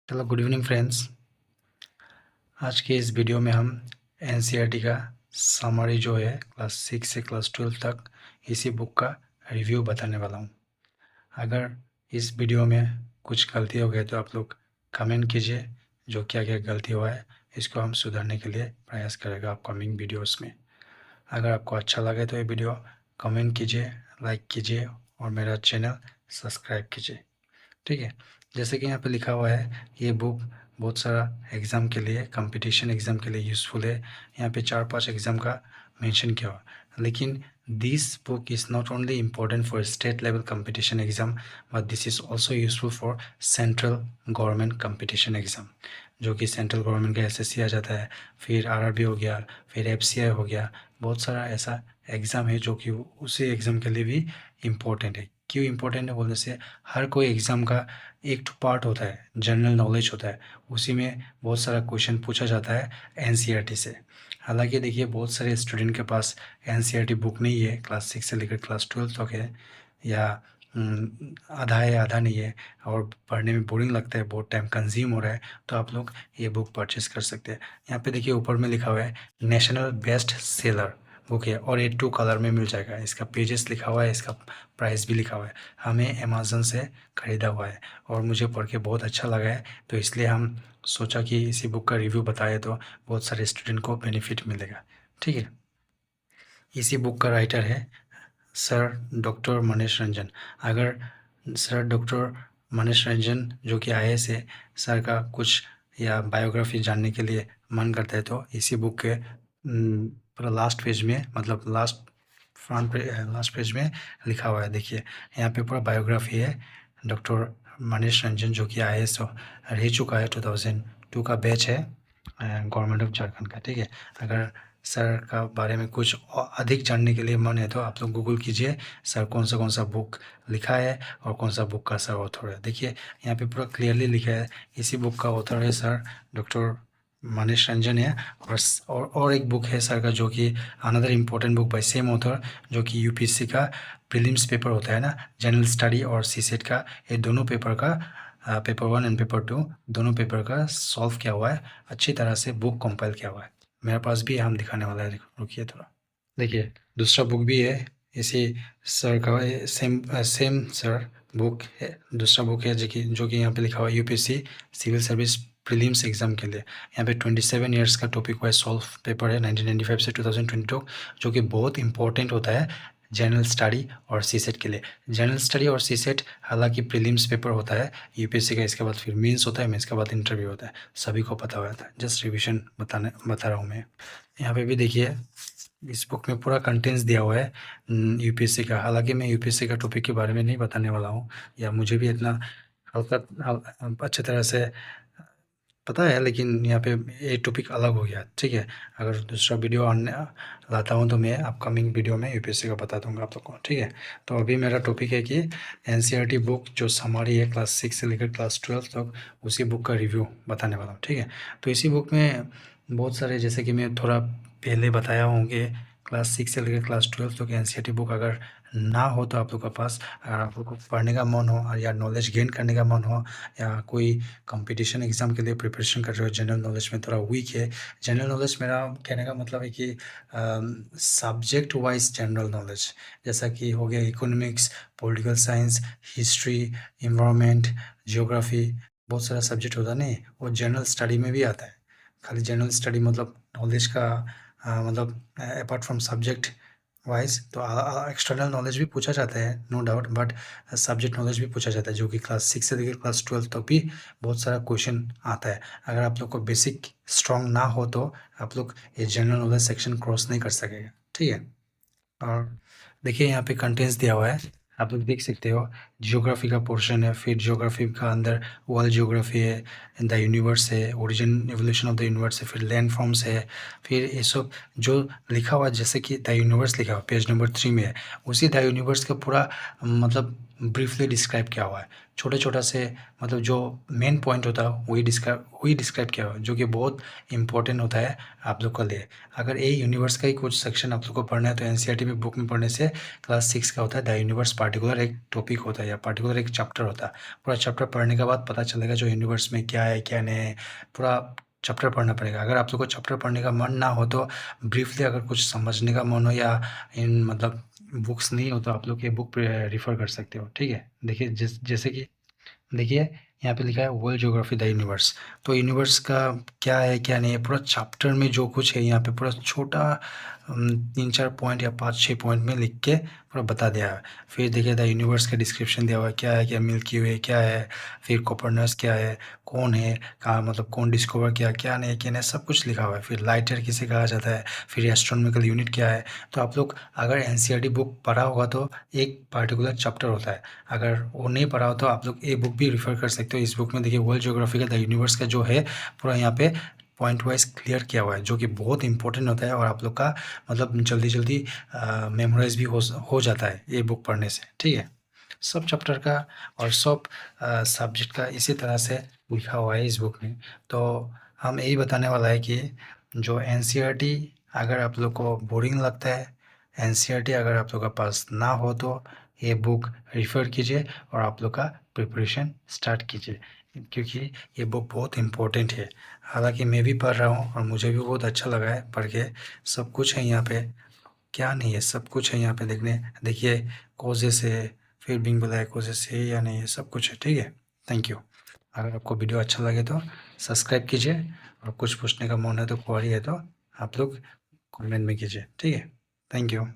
चलो good evening friends. आज के इस वीडियो में हम एनसीईआरटी का समरी जो है क्लास 6 से क्लास 12 तक इसी बुक का रिव्यू बताने वाला हूँ। अगर इस वीडियो में कुछ गलती हो गई तो आप लोग कमेंट कीजिए, जो क्या क्या गलती हुआ है इसको हम सुधारने के लिए प्रयास करेगा अपकमिंग वीडियोस में। अगर आपको अच्छा लगे तो ये वीडियो कमेंट कीजिए, लाइक कीजिए और मेरा चैनल सब्सक्राइब कीजिए। ठीक है, जैसे कि यहाँ पे लिखा हुआ है ये बुक बहुत सारा एग्ज़ाम के लिए, कंपटीशन एग्ज़ाम के लिए यूज़फुल है। यहाँ पे 4-5 एग्ज़ाम का मेंशन किया हुआ, लेकिन this book is not only important for state level competition exam but this is also useful for central government competition exam, जो कि सेंट्रल गवर्नमेंट का एसएससी आ जाता है, फिर आरआरबी हो गया, फिर एफसीआई हो गया। बहुत सारा ऐसा एग्ज़ाम है जो कि उसी एग्ज़ाम के लिए भी इम्पोर्टेंट है। क्यों इम्पोर्टेंट है बोलने से, हर कोई एग्ज़ाम का एक तो पार्ट होता है, जनरल नॉलेज होता है, उसी में बहुत सारा क्वेश्चन पूछा जाता है एनसीईआरटी से। हालांकि देखिए बहुत सारे स्टूडेंट के पास एनसीईआरटी बुक नहीं है, क्लास 6 से लेकर क्लास 12 तक है, या आधा है आधा नहीं है, और पढ़ने में बोरिंग लगता है, बहुत टाइम कंज्यूम हो रहा है, तो आप लोग ये बुक परचेस कर सकते हैं। यहाँ पे देखिए ऊपर में लिखा हुआ है नेशनल बेस्ट सेलर बुक है, और ये 2 कलर में मिल जाएगा। इसका पेजेस लिखा हुआ है, इसका प्राइस भी लिखा हुआ है। हमें अमेज़न से ख़रीदा हुआ है और मुझे पढ़ के बहुत अच्छा लगा है, तो इसलिए हम सोचा कि इसी बुक का रिव्यू बताए तो बहुत सारे स्टूडेंट को बेनिफिट मिलेगा। ठीक है, इसी बुक का राइटर है सर डॉक्टर मनीष रंजन। अगर सर डॉक्टर मनीष रंजन जो कि आईएएस है, सर का कुछ या बायोग्राफी जानने के लिए मन करता है तो इसी बुक के पूरा लास्ट पेज में, मतलब लास्ट पेज में लिखा हुआ है। देखिए यहाँ पे पूरा बायोग्राफी है डॉक्टर मनीष रंजन, जो कि आईएएस रह चुका है, 2002 का बैच है गवर्नमेंट ऑफ झारखंड का। ठीक है, अगर सर का बारे में कुछ अधिक जानने के लिए मन है तो आप लोग गूगल कीजिए सर कौन सा बुक लिखा है और कौन सा बुक का सर ऑथर है। देखिए यहाँ पे पूरा क्लियरली लिखा है इसी बुक का ऑथर है सर डॉक्टर मनीष रंजन है। और एक बुक है सर का, जो कि another important book by same author, जो कि यूपीएससी का प्रीलिम्स पेपर होता है ना, जनरल स्टडी और सीसेट का, ये दोनों पेपर का पेपर 1 एंड पेपर 2 दोनों पेपर का सॉल्व किया हुआ है, अच्छी तरह से बुक कंपाइल किया हुआ है। मेरे पास भी है, हम दिखाने वाला है, रुकिए थोड़ा। देखिए दूसरा बुक भी है इसी सर का, सेम सेम सर बुक है। दूसरा बुक है जो कि यहाँ पे लिखा हुआ है UPSC civil service prelims exam के लिए। यहाँ पे 27 ईयर्स का टॉपिक वाइज सॉल्व पेपर है 1995 से 2022, जो कि बहुत इंपॉर्टेंट होता है जनरल स्टडी और सीसेट के लिए। जनरल स्टडी और सीसेट हालांकि प्रीलिम्स पेपर होता है यूपीएससी का, इसके बाद फिर मेंस होता है, मेंस के बाद इंटरव्यू होता है, सभी को पता होता है। जस्ट रिविजन बता रहा हूँ मैं। यहाँ पे भी देखिए इस बुक में पूरा कंटेंट्स दिया हुआ है यूपीएससी का। हालांकि मैं यूपीएससी का टॉपिक के बारे में नहीं बताने वाला हूँ, या मुझे भी इतना अच्छी तरह से पता है, लेकिन यहाँ पे ये टॉपिक अलग हो गया। ठीक है, अगर दूसरा वीडियो आने लाता हूँ तो मैं अपकमिंग वीडियो में यूपीएससी का बता दूंगा आप लोग को। ठीक है, तो अभी मेरा टॉपिक है कि एनसीईआरटी बुक जो समरी है क्लास 6 से लेकर क्लास 12 तक, उसी बुक का रिव्यू बताने वाला हूँ। ठीक है, तो इसी बुक में बहुत सारे, जैसे कि मैं थोड़ा पहले बताया हूँ कि क्लास 6 से लेकर क्लास 12 तक एनसीईआरटी बुक अगर ना हो तो आप लोग के पास, अगर आप लोग को पढ़ने का मन हो या नॉलेज गेन करने का मन हो, या कोई कंपटीशन एग्ज़ाम के लिए प्रिपरेशन कर रहे हो, जनरल नॉलेज में थोड़ा वीक है। जनरल नॉलेज मेरा कहने का मतलब है कि सब्जेक्ट वाइज जनरल नॉलेज, जैसा कि हो गया economics, political science, history, environment, geography, बहुत सारा सब्जेक्ट होता नहीं, वो जनरल स्टडी में भी आता है। खाली जनरल स्टडी मतलब नॉलेज का मतलब अपार्ट फ्रॉम सब्जेक्ट वाइज, तो एक्सटर्नल नॉलेज भी पूछा जाता है no doubt, but subject knowledge भी पूछा जाता है, जो कि क्लास 6 से लेकर क्लास 12 तक भी बहुत सारा क्वेश्चन आता है। अगर आप लोग को बेसिक स्ट्रॉन्ग ना हो तो आप लोग ये जनरल नॉलेज सेक्शन क्रॉस नहीं कर सकेगा। ठीक है, और देखिए यहाँ पे कंटेंट्स दिया हुआ है, आप लोग देख सकते हो। जियोग्राफी का पोर्शन है, फिर जियोग्राफी का अंदर वर्ल्ड जियोग्राफी है, द यूनिवर्स है, origin evolution of the universe है, फिर लैंड फॉर्म्स है, फिर ये सब जो लिखा हुआ है, जैसे कि द यूनिवर्स लिखा हुआ पेज नंबर 3 में है, उसी द यूनिवर्स का पूरा मतलब ब्रीफली डिस्क्राइब किया हुआ है, छोटे छोटा से, मतलब जो मेन पॉइंट होता है वही डिस्क्राइब किया हुआ है, जो कि बहुत इंपॉर्टेंट होता है आप लोग के लिए। अगर ये यूनिवर्स का ही कुछ सेक्शन आप लोग को पढ़ना है तो एनसीईआरटी में बुक में पढ़ने से, क्लास 6 का होता है द यूनिवर्स, पार्टिकुलर एक टॉपिक होता है या पर्टिकुलर एक चैप्टर होता है। पूरा चैप्टर पढ़ने के बाद पता चलेगा जो यूनिवर्स में क्या है क्या नहीं है, पूरा चैप्टर पढ़ना पड़ेगा। अगर आप लोग को चैप्टर पढ़ने का मन ना हो तो ब्रीफली अगर कुछ समझने का मन हो या इन मतलब बुक्स नहीं हो तो आप लोग ये बुक रेफर कर सकते हो, ठीक है। देखिए जैसे कि देखिए यहाँ पे लिखा है वर्ल्ड ज्योग्राफी द यूनिवर्स। तो यूनिवर्स का क्या है क्या नहीं है पूरा चैप्टर में जो कुछ है यहाँ पे पूरा छोटा 3-4 पॉइंट या 5-6 पॉइंट में लिख के पूरा बता दिया है। फिर देखिए द यूनिवर्स का डिस्क्रिप्शन दिया हुआ है, क्या है क्या मिल्की वे क्या है, फिर कोपरनस क्या है, कौन है, कहाँ मतलब कौन डिस्कवर किया, क्या नहीं क्या नहीं सब कुछ लिखा हुआ है। फिर लाइट ईयर किसे कहा जाता है, फिर एस्ट्रोनॉमिकल यूनिट क्या है। तो आप लोग अगर एनसीईआरटी बुक पढ़ा होगा तो एक पर्टिकुलर चैप्टर होता है, अगर वो नहीं पढ़ा हो तो आप लोग ये बुक भी रेफर कर सकते हो। इस बुक में देखिए वर्ल्ड ज्योग्राफी का द यूनिवर्स का जो है पूरा यहाँ पे पॉइंट वाइज क्लियर किया हुआ है, जो कि बहुत इंपॉर्टेंट होता है और आप लोग का मतलब जल्दी जल्दी मेमोराइज भी हो जाता है ये बुक पढ़ने से, ठीक है। सब चैप्टर का और सब सब्जेक्ट का इसी तरह से लिखा हुआ है इस बुक में। तो हम यही बताने वाला है कि जो एनसीईआरटी अगर आप लोग को बोरिंग लगता है, एनसीईआरटी अगर आप लोग के पास ना हो तो ये बुक रेफ़र कीजिए और आप लोग का प्रिपरेशन स्टार्ट कीजिए, क्योंकि ये बुक बहुत इम्पोर्टेंट है। हालांकि मैं भी पढ़ रहा हूँ और मुझे भी बहुत अच्छा लगा है पढ़ के। सब कुछ है यहाँ पे, क्या नहीं है सब कुछ है यहाँ पे देखने देखिए कोजेस है, फिर बिंग ब्लैक कोजेस है या नहीं है सब कुछ है, ठीक है। Thank you. अगर आपको वीडियो अच्छा लगे तो सब्सक्राइब कीजिए और कुछ पूछने का मन है तो क्वेरी है तो आप लोग कमेंट में कीजिए, ठीक है। Thank you.